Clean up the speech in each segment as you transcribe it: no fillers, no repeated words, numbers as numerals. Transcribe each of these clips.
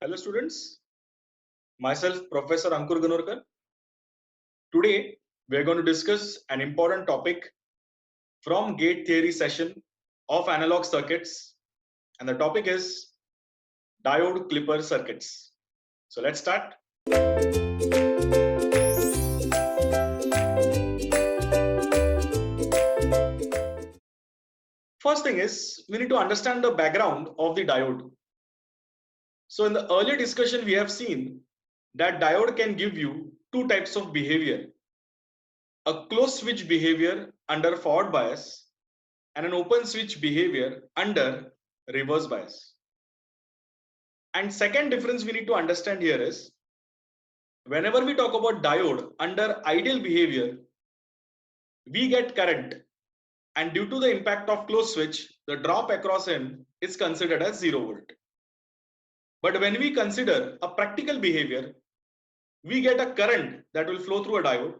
Hello students, myself Professor Ankur Ganorkar. Today we are going to discuss an important topic from gate theory session of analog circuits, and the topic is diode clipper circuits. So let's start. First thing is we need to understand the background of the diode. So in the earlier discussion we have seen that diode can give you two types of behavior: a closed switch behavior under forward bias and an open switch behavior under reverse bias. And second difference we need to understand here is, whenever we talk about diode under ideal behavior, we get current, and due to the impact of closed switch, the drop across him is considered as 0 volt. But when we consider a practical behavior, we get a current that will flow through a diode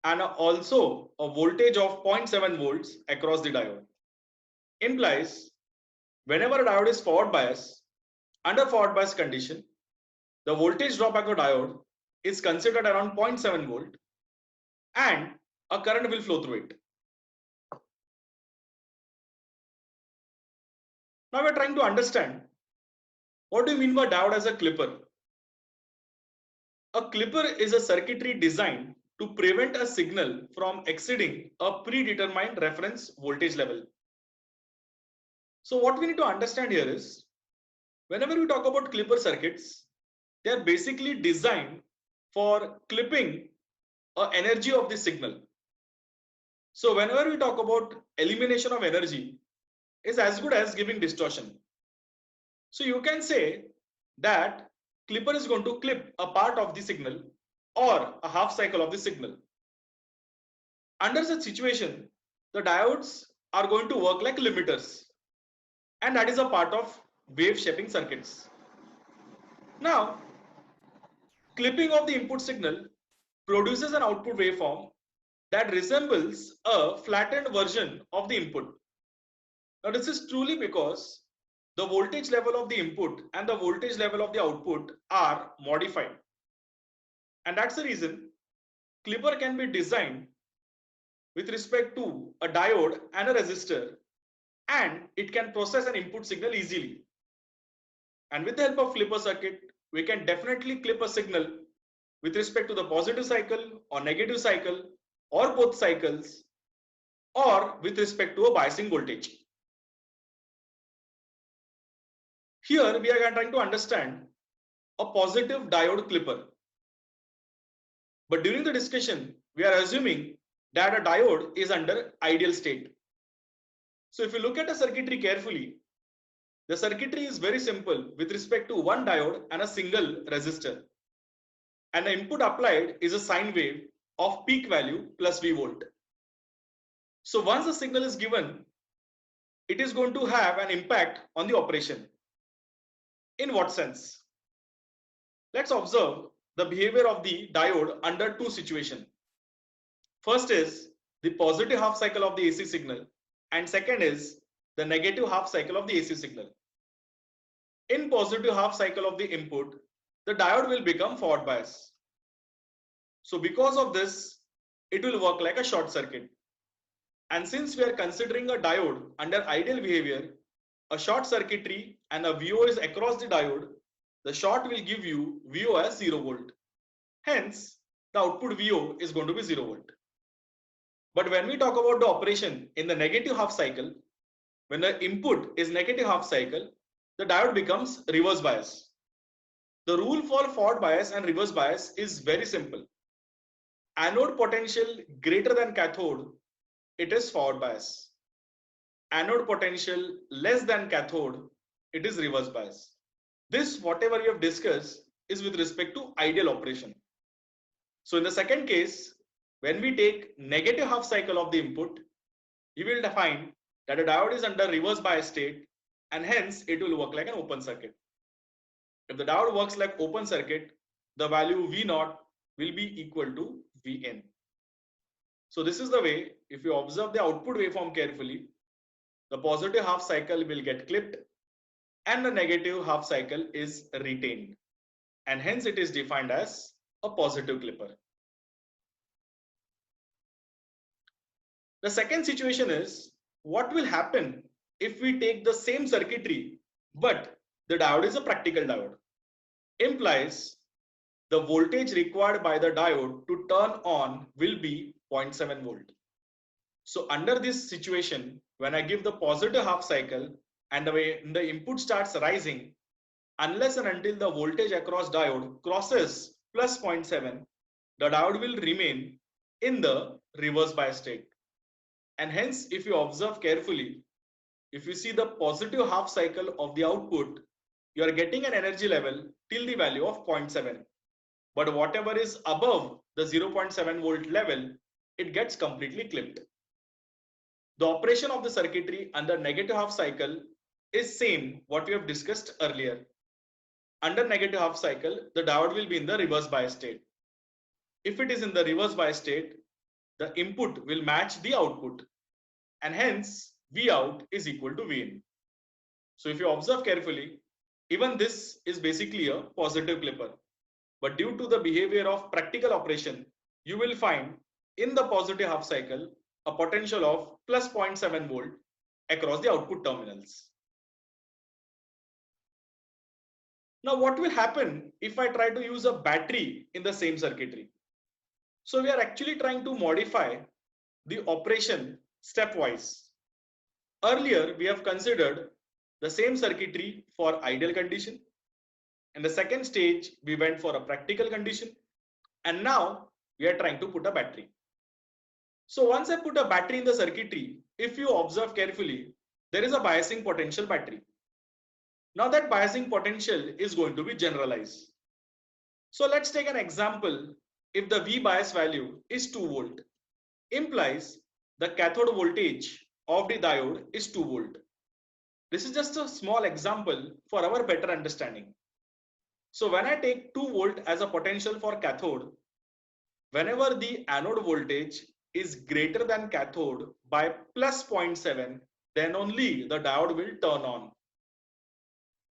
and also a voltage of 0.7 volts across the diode. Implies whenever a diode is forward bias, under forward bias condition, the voltage drop across diode is considered around 0.7 volt and a current will flow through it. Now we are trying to understand, what do you mean by diode as a clipper? A clipper is a circuitry designed to prevent a signal from exceeding a predetermined reference voltage level. So what we need to understand here is, whenever we talk about clipper circuits, they are basically designed for clipping an energy of the signal. So whenever we talk about elimination of energy, is as good as giving distortion. So you can say that clipper is going to clip a part of the signal or a half cycle of the signal. Under such situation, the diodes are going to work like limiters, and that is a part of wave shaping circuits. Now, clipping of the input signal produces an output waveform that resembles a flattened version of the input. Now, this is truly because the voltage level of the input and the voltage level of the output are modified. And that's the reason clipper can be designed with respect to a diode and a resistor, and it can process an input signal easily. And with the help of clipper circuit, we can definitely clip a signal with respect to the positive cycle or negative cycle or both cycles, or with respect to a biasing voltage. Here we are trying to understand a positive diode clipper. But during the discussion, we are assuming that a diode is under ideal state. So if you look at the circuitry carefully, the circuitry is very simple with respect to one diode and a single resistor. And the input applied is a sine wave of peak value plus V volt. So once the signal is given, it is going to have an impact on the operation. In what sense? Let's observe the behavior of the diode under two situations. First is the positive half cycle of the AC signal, and second is the negative half cycle of the AC signal. In positive half cycle of the input, the diode will become forward bias. So because of this, it will work like a short circuit. And since we are considering a diode under ideal behavior, a short circuitry and a VO is across the diode, the short will give you VO as 0 volt. Hence, the output VO is going to be 0 volt. But when we talk about the operation in the negative half cycle, when the input is negative half cycle, the diode becomes reverse bias. The rule for forward bias and reverse bias is very simple. Anode potential greater than cathode, it is forward bias. Anode potential less than cathode, it is reverse bias. This, whatever we have discussed, is with respect to ideal operation. So in the second case, when we take negative half cycle of the input, you will find that a diode is under reverse bias state, and hence it will work like an open circuit. If the diode works like open circuit, the value V0 will be equal to Vn. So this is the way, if you observe the output waveform carefully, the positive half cycle will get clipped and the negative half cycle is retained, and hence it is defined as a positive clipper. The second situation is, what will happen if we take the same circuitry but the diode is a practical diode? Implies the voltage required by the diode to turn on will be 0.7 volt. So under this situation, when I give the positive half cycle and the input starts rising, unless and until the voltage across diode crosses plus 0.7, the diode will remain in the reverse bias state. And hence, if you observe carefully, if you see the positive half cycle of the output, you are getting an energy level till the value of 0.7. But whatever is above the 0.7 volt level, it gets completely clipped. The operation of the circuitry under negative half cycle is same what we have discussed earlier. Under negative half cycle, the diode will be in the reverse bias state. If it is in the reverse bias state, the input will match the output, and hence V out is equal to V in. So if you observe carefully, even this is basically a positive clipper. But due to the behavior of practical operation, you will find in the positive half cycle a potential of plus 0.7 volt across the output terminals. Now what will happen if I try to use a battery in the same circuitry? So we are actually trying to modify the operation stepwise. Earlier we have considered the same circuitry for ideal condition. In the second stage, we went for a practical condition, and now we are trying to put a battery. So once I put a battery in the circuitry, if you observe carefully, there is a biasing potential battery. Now that biasing potential is going to be generalized. So let's take an example. If the V bias value is 2 volt, implies the cathode voltage of the diode is 2 volt. This is just a small example for our better understanding. So when I take 2 volt as a potential for cathode, whenever the anode voltage is greater than cathode by plus 0.7, then only the diode will turn on.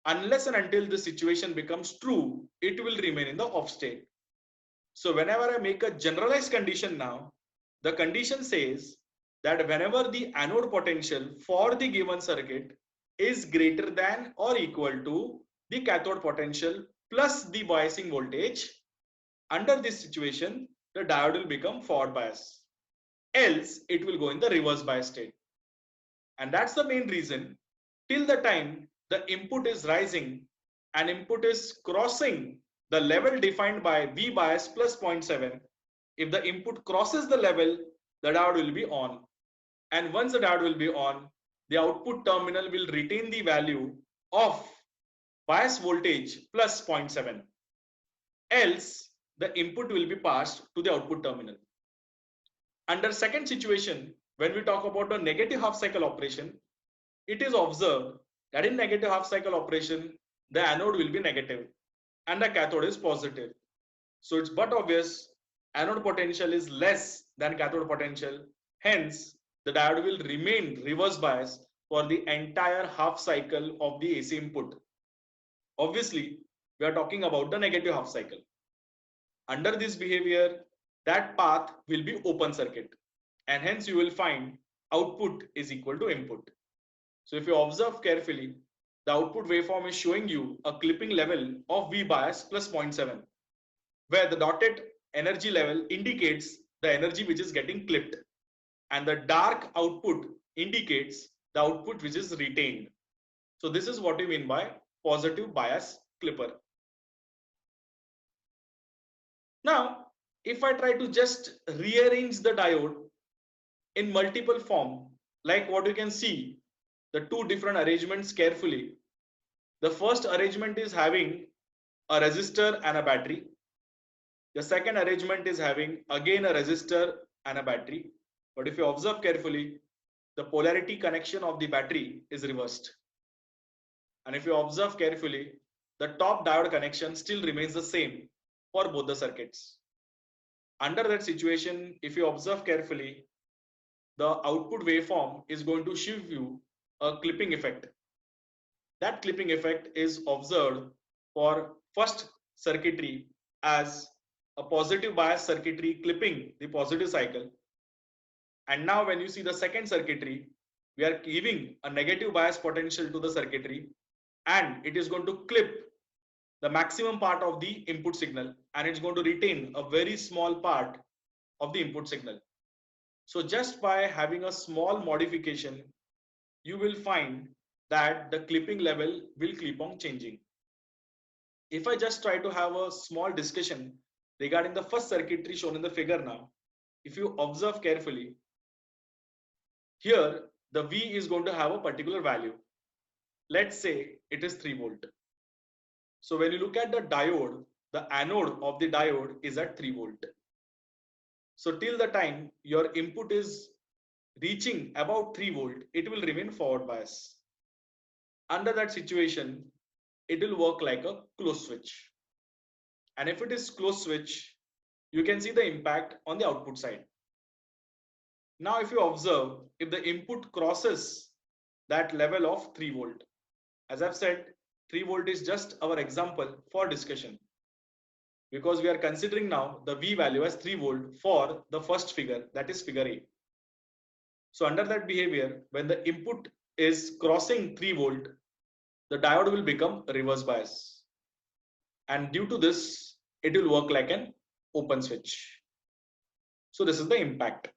Unless and until the situation becomes true, it will remain in the off state. So whenever I make a generalized condition now, the condition says that whenever the anode potential for the given circuit is greater than or equal to the cathode potential plus the biasing voltage, under this situation, the diode will become forward bias. Else, it will go in the reverse bias state. And that's the main reason, till the time the input is rising and input is crossing the level defined by V bias plus 0.7, if the input crosses the level, the diode will be on. And once the diode will be on, the output terminal will retain the value of bias voltage plus 0.7. Else, the input will be passed to the output terminal. Under second situation, when we talk about a negative half cycle operation, it is observed that in negative half cycle operation, the anode will be negative and the cathode is positive. So it's but obvious anode potential is less than cathode potential. Hence, the diode will remain reverse bias for the entire half cycle of the AC input. Obviously, we are talking about the negative half cycle. Under this behavior, that path will be open circuit, and hence you will find output is equal to input. So if you observe carefully, the output waveform is showing you a clipping level of V bias plus 0.7, where the dotted energy level indicates the energy which is getting clipped, and the dark output indicates the output which is retained. So this is what we mean by positive bias clipper. Now, if I try to just rearrange the diode in multiple form, like what you can see, the two different arrangements carefully. The first arrangement is having a resistor and a battery. The second arrangement is having again a resistor and a battery. But if you observe carefully, the polarity connection of the battery is reversed. And if you observe carefully, the top diode connection still remains the same for both the circuits. Under that situation, if you observe carefully, the output waveform is going to show you a clipping effect. that clipping effect is observed for first circuitry as a positive bias circuitry clipping the positive cycle. And now when you see the second circuitry, we are giving a negative bias potential to the circuitry, and it is going to clip the maximum part of the input signal, and it's going to retain a very small part of the input signal. So just by having a small modification, you will find that the clipping level will keep on changing. If I just try to have a small discussion regarding the first circuitry shown in the figure now, if you observe carefully, here the V is going to have a particular value. Let's say it is 3 volt. So when you look at the diode, the anode of the diode is at 3 volt. So till the time your input is reaching about 3 volt, it will remain forward bias. Under that situation, it will work like a closed switch. And if it is closed switch, you can see the impact on the output side. Now if you observe, if the input crosses that level of 3 volt, as I've said, 3 volt is just our example for discussion, because we are considering now the V value as 3 volt for the first figure, that is figure A. So under that behavior, when the input is crossing 3 volt, the diode will become reverse bias. And due to this, it will work like an open switch. So this is the impact.